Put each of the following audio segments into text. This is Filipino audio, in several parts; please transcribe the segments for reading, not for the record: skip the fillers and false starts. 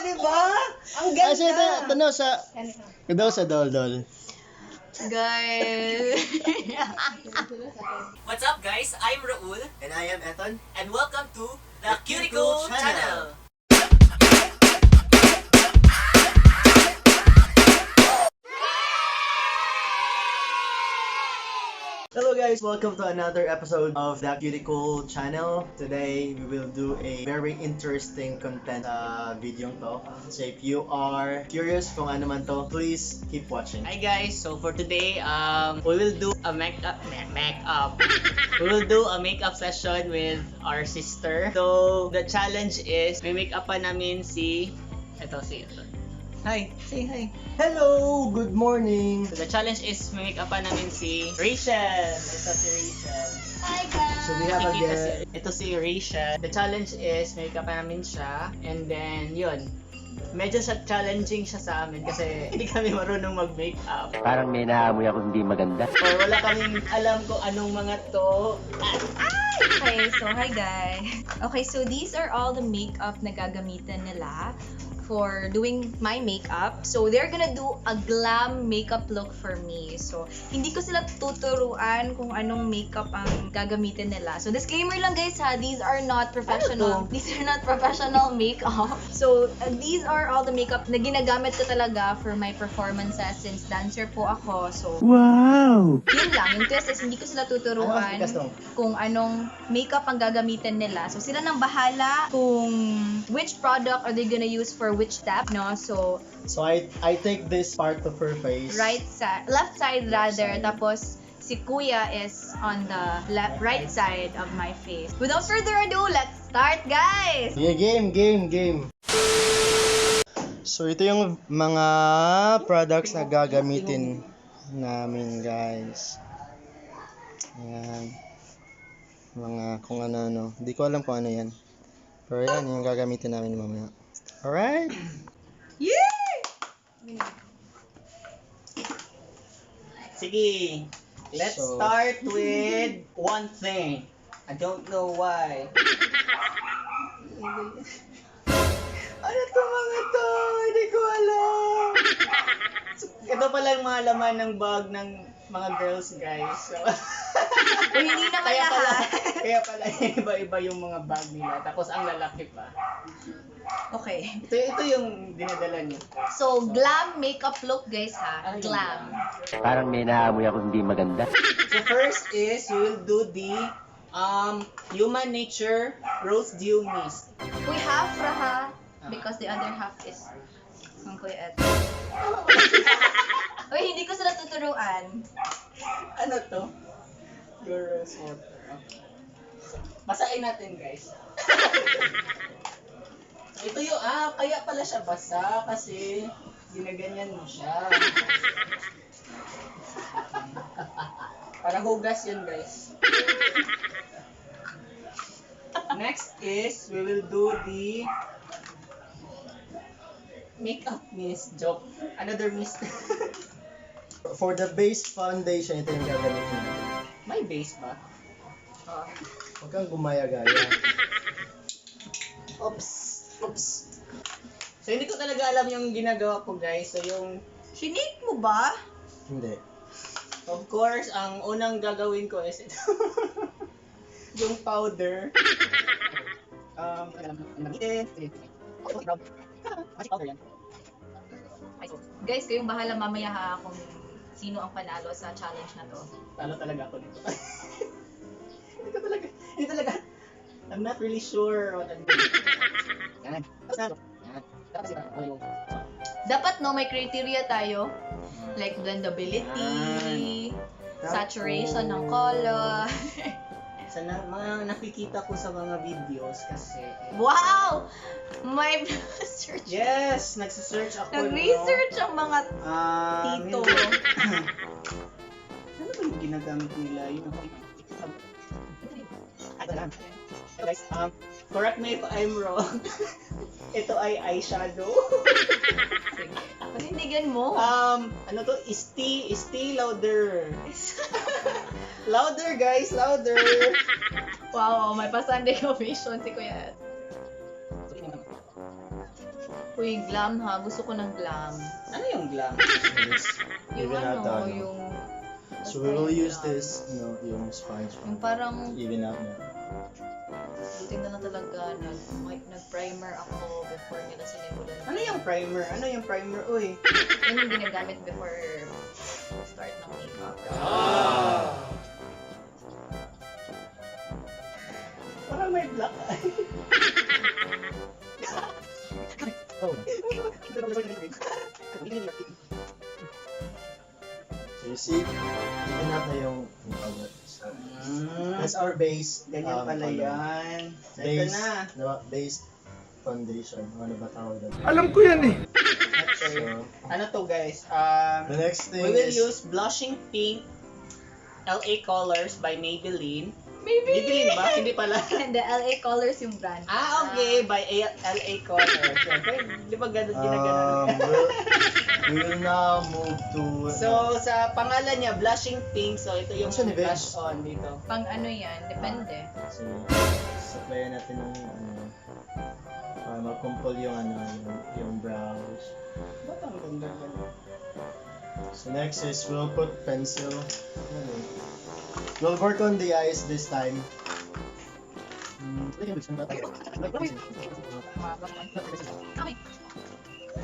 di ba? Ang ganda. Kasi ito sa dol. Guys. What's up guys? I'm Raul. And I am Eton. And welcome to the Cuticle Channel. Hello guys, welcome to another episode of the Cuticle Channel. Today we will do a very interesting content video to. So if you are curious kung ano man to, please keep watching. Hi guys, so for today, we will do a makeup. We will do a makeup session with our sister. So the challenge is, may make-up pa namin si Eton. Hi, say hi. Hello, good morning. So the challenge is, may make-up pa namin si Rachel. Ito si Rachel. Hi guys. So we have a guest. Ito si Rachel. The challenge is, may make-up pa namin siya. And then, yun. Medyo challenging siya sa amin kasi hindi kami marunong mag-makeup. Parang may naamoy ako hindi maganda. Or wala kaming alam kung anong mga to. Okay, so hi guys. Okay, so these are all the makeup na gagamitan nila for doing my makeup. So they're gonna do a glam makeup look for me. So hindi ko sila tuturuan kung anong makeup ang gagamitin nila. So disclaimer lang guys ha, these are not professional. These are not professional makeup. So these are all the makeup na ginagamit ko talaga for my performances since dancer po ako. So Wow! yun lang, yung twist is hindi ko sila tuturuan kung anong makeup ang gagamitin nila. So sila nang bahala kung which product are they gonna use for which step, no? So I take this part of her face. left side rather, tapos si Kuya is on the right side of my face. Without further ado, let's start, guys! Yeah, game. So ito yung mga products na gagamitin namin, guys. Ayan. Mga kung ano. Hindi ko alam kung ano yan. Pero yan, yung gagamitin namin mamaya. Alright? Yay! Sige, let's start with one thing. I don't know why. Ano to mga to? Hindi ko alam. Ito pala yung mga laman ng bag ng mga girls, guys. So, Hindi naman lahat. Kaya pala iba-iba yung mga bag nila. Tapos ang lalaki pa. Okay. Ito yung dinadala niyo. So, glam makeup look, guys, ha? Glam. Parang may naamoy ako hindi maganda. So first is, we will do the Human Nature Rose Dew Mist. We have Raha because the other half is ang Kuya Ed. Uy, hindi ko sila tuturuan. Ano to? Your rose water. Okay. Basahin natin, guys. Ito yung, kaya pala siya basa kasi ginaganyan mo siya. Para hugas yun, guys. Next is, we will do the makeup mist. Joke. Another mist. For the base foundation, ito yung gagamitin natin. May base ba? Huwag kang gumaya-gaya. Oops. So, hindi ko talaga alam yung ginagawa ko, guys. So, yung... Shinake mo ba? Hindi. Of course, ang unang gagawin ko is ito. Yung powder. Guys, kayong bahala mamaya ha kung sino ang panalo sa challenge na to. Talo talaga ako nito. Hindi talaga. I'm not really sure what I'm doing. Yan. Dapat no, may criteria tayo. Like blendability, saturation ng color. Sa mga nakikita ko sa mga videos kasi... Wow! May search. Yes! Nagsisearch ako. Nag-research ang mga tito. Ano ba yung ginagamit nila? Yun ako. Guys, correct me if I'm wrong. Ito ay eyeshadow. Panindigan mo. Ano to? Stay louder. Louder, guys, louder. Wow, may pa-Sunday ovation si Kuya Ed. Uy, glam ha. Gusto ko ng glam. Ano yung glam? Yung Even out ano, ano. yung... So we will use this, yung sponge Yung parang... even out na. Buti na lang talaga. Nag-primer ako before nila sinimulan. Ano yung primer? Ano yung primer? Uy. Yun yung ginagamit before start ng makeup. Parang may black eye. So you see, even out na yung color. So, that's our base. Ganyan pala color. yan. Ito Base, na. diba? Base foundation. Ano ba tawag doon? Alam ko yan eh. Okay. So, Ano to guys? the next thing We will is use blushing pink LA Colors by Maybelline. Maybe! Maybelline ba? Hindi pala. And the LA Colors yung brand. Okay, by LA Colors. Okay, di ba ganun ginaganon? we will now move to So, sa pangalan niya, blushing pink. So, ito yung Saan ni blush Vince? on dito. Pang ano yan, depende. so, supplyan natin ng para mag-compole yung brows. Ba't ang ganda ganun? So next is we'll put pencil. We'll work on the eyes this time.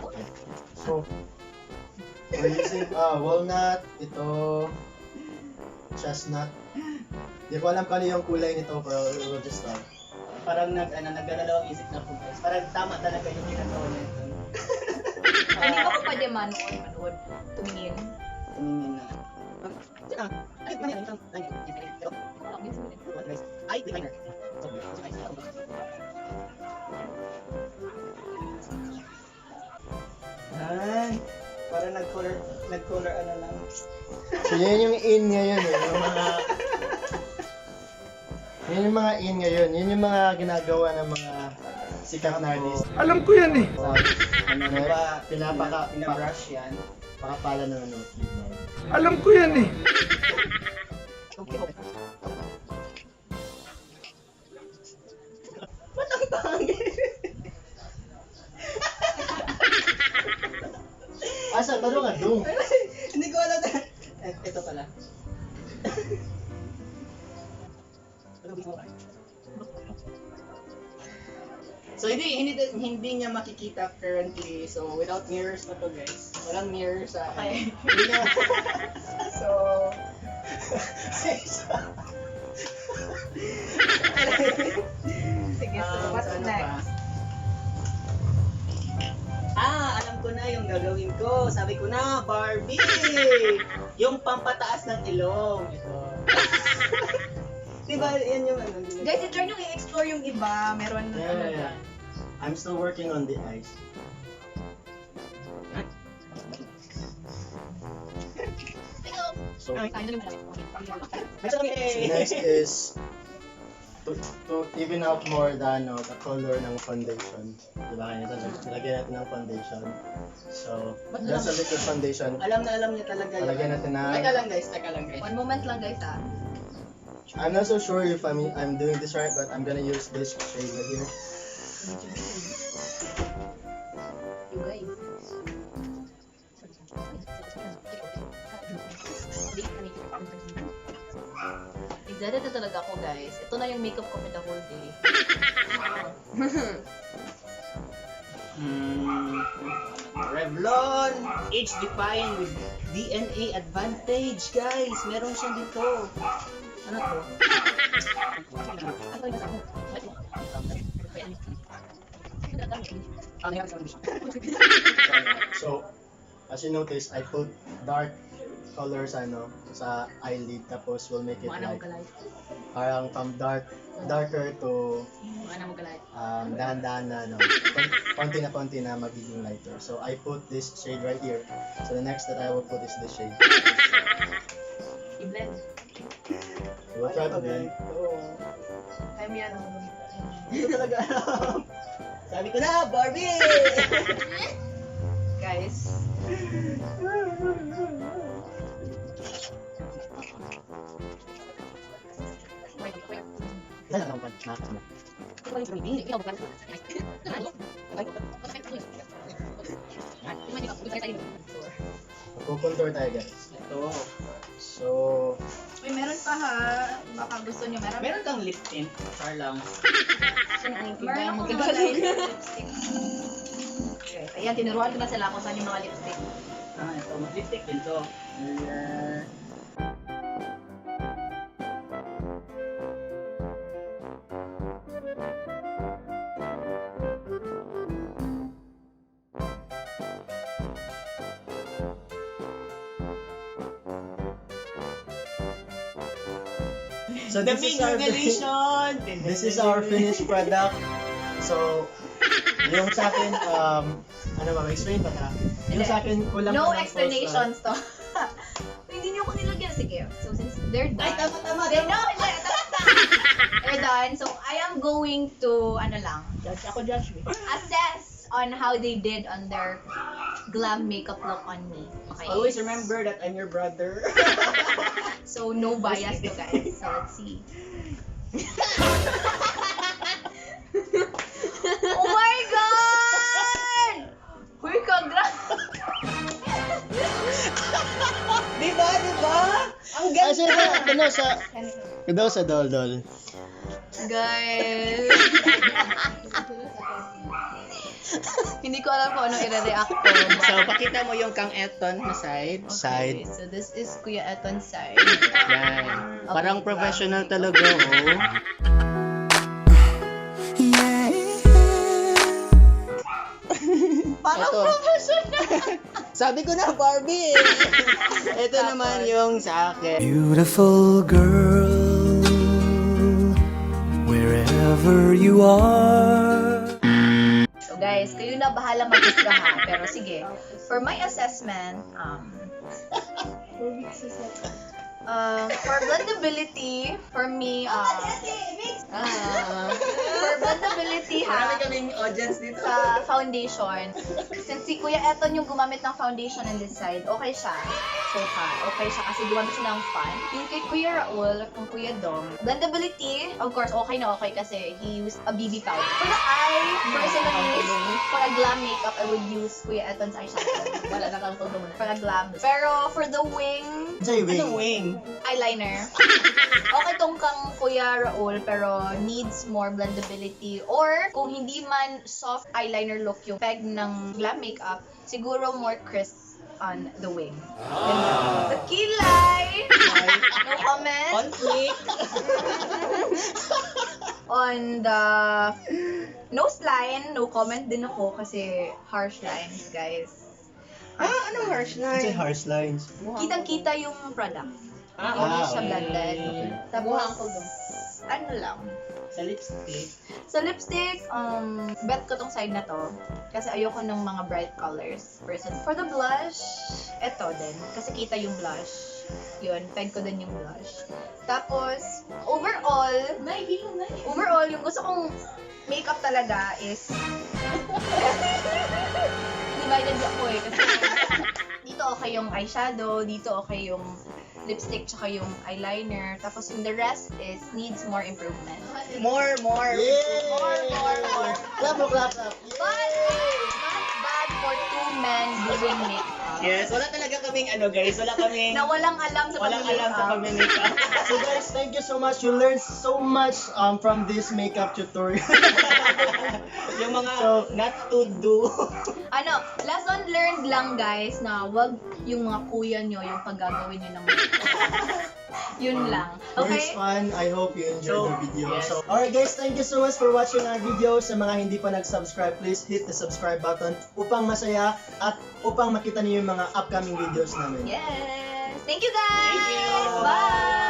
Okay. So we're using walnut, ito chestnut. Di ko alam kung ano yung kulay nito pero we'll just start. Parang nagdadalawang isip na po guys. Parang tama talaga yung ginagawa niya ito. Hindi ako pwede manood. Tumingin. Tumingin na. Ay, liner. Ay, parang nag-color ano lang. So yan yung in ngayon eh. Yan yung mga in ngayon. Yun yung mga ginagawa ng mga sikat na artist. Alam ko yan eh. Ano ba? Pinabrush yan. Pakapala ng ano. Alam ko yan eh. Ba't ang pangit? Asa, talo nga doon. Hindi ko alam. Ito pala. So hindi niya makikita currently. So without mirrors na to guys. Walang mirror sa Okay. Hindi niya. So Sige, so what's ano next? Alam ko na yung gagawin ko. Sabi ko na, Barbie! Yung pampataas ng ilong. Ito. Diba, yan yung ano. Guys, i-try nyo i-explore yung iba. Meron Yeah. I'm still working on the eyes. So, So, next is to even out more the color ng foundation. Diba kaya ito, nilagyan natin ng foundation. So, that's a liquid foundation. alam niya talaga yun. Lalagyan natin na, Teka lang guys. One moment lang guys ah. I'm not so sure if I'm doing this right, but I'm gonna use this shade right here. You guys. Excited na talaga ako guys. Ito na yung makeup ko for the whole day. Revlon Age Defying with DNA Advantage, guys. Meron siya dito. Ano to? So, as you notice, I put dark colors sa eyelid, tapos we'll make it Mga na like mag-light. parang from darker to Mga na mag-light. dahan-dahan na konti na magiging lighter. So I put this shade right here. So the next that I will put is this shade. I-blend. We'll try to blend. Oo. Time yan. Dito talaga. Sabi ko na, Barbie! Guys. Magko-contour tayo guys. Ito. So, Uy, meron pa ha. Baka gusto nyo. Meron kang lip tint. Char lang. Meron akong mga lipstick. Okay. Ayan, tinuruan ko na sila kung saan yung mga lipstick. Ito. Mag-lipstick din to. Ayan. so The this big is our revelation! this is our finished product. So, yung sa akin, ano ba, explain ba na? Yung sa akin, kulang No pa ng explanations to. Hindi niyo ako nilagyan. Sige. So, since they're done. Ay, tama. They know, hindi. They're done. So, I am going to, Judge me. assess on how they did on their glam makeup look on me. Okay. Always remember that I'm your brother. So, no bias to guys. So, let's see. Oh my God! Huy, Diba? Ang Kasi daw sa dol. Guys. Hindi ko alam kung anong i-react ko. So, pakita mo yung kang Eton na side. Side. Okay, so this is Kuya Eton's side. Yan. Parang professional talaga, oh. Parang Ito. professional. Sabi ko na, Barbie. Ito naman yung sa akin. Beautiful girl, wherever you are. So guys, kayo na bahala mag-isga ha. Pero sige, for my assessment, for blendability, for me, for blendability Marami ha, kaming audience dito. sa foundation, since si Kuya Eton yung gumamit ng foundation on this side, okay siya. So far, okay siya kasi gumamit siya ng fan. Yung kay Kuya Raul, kung Kuya Dom, blendability, of course, okay na okay kasi he used a BB powder. For the eye, personally, for a glam makeup, I would use Kuya Eton's eyeshadow. Wala na kang photo muna. For a glam. Pero for the wing, Say Anong wing. wing? eyeliner. Okay tong kang Kuya Raul pero needs more blendability or kung hindi man soft eyeliner look yung peg ng glam makeup, siguro more crisp on the wing. The kilay! No comment. Conflict. On the nose line, no comment din ako kasi harsh lines, guys. Anong harsh Say line? harsh lines. Kitang-kita yung product. Hindi Ah, siya okay. blended. Okay. Tapos, ano lang. Sa lipstick. Sa lipstick, bet ko tong side na to. Kasi ayoko ng mga bright colors. For the blush, eto din. Kasi kita yung blush. Yun, peg ko din yung blush. Tapos, overall, yung gusto kong makeup talaga is divided ako eh. Kasi dito okay yung eyeshadow, dito okay yung lipstick, tsaka yung eyeliner. Tapos yung the rest is needs more improvement. More. Yay! More. Clap. But, not bad for two men doing makeup. Yes, wala talaga kaming guys. Wala kaming... Na walang alam sa Walang alam sa pag-makeup. pag-makeup. So guys, thank you so much. You learned so much from this makeup tutorial. Yung mga So- not to do. Lesson learned lang guys na wag yung mga kuya nyo yung paggagawin nyo ng makeup. Yun lang. It's Okay? fun. I hope you enjoyed the video. Yes. So, alright guys, thank you so much for watching our video. Sa mga hindi pa nag-subscribe, please hit the subscribe button upang masaya at upang makita niyo yung mga upcoming videos namin. Yes! Thank you guys! Thank you. Bye!